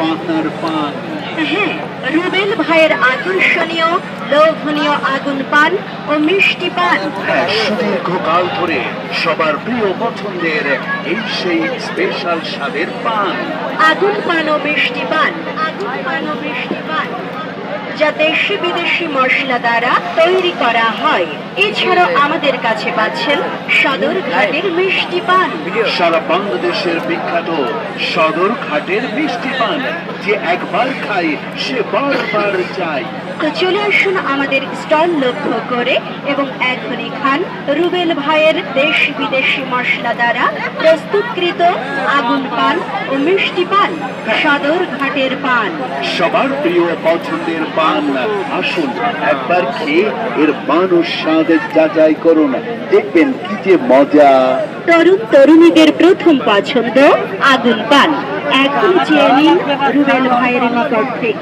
পাতার পান। হ্যাঁ, রুবেল ভাইয়ের আকর্ষণীয় লোভনীয় আগুন পান ও মিষ্টি পান। হ্যাঁ, সুদীর্ঘকাল ধরে সবার প্রিয় পছন্দের এই সেই স্পেশাল স্বাদের পান। আগুন পান ও মিষ্টি পান, আগুন পান ও মিষ্টি পান, যা দেশি বিদেশি মশলা দ্বারা তৈরি করা হয়। এছাড়াও আমাদের কাছে পাচ্ছেন সদরঘাটের মিষ্টি পান। সারা বাংলাদেশের বিখ্যাত সদরঘাটের মিষ্টি পান, যে একবার খায় সে বারবার চায়। তো চলে আসুন আমাদের স্টল লক্ষ্য করে এবং এখনই খান রুবেল ভাইয়ের দেশি বিদেশি মশলা দ্বারা প্রস্তুতকৃত আগুন পান ও মিষ্টি পান, সদরঘাটের পান। সবার প্রিয় পছন্দের পান। আসুন একবার খেয়ে এর মান ও স্বাদ যাচাই করুন, দেখবেন কি যে মজা। তরুণ তরুণীদের প্রথম পছন্দ আগুন পান। এখন চেয়ে নিন রুবেল ভাইয়ের নিকট থেকে।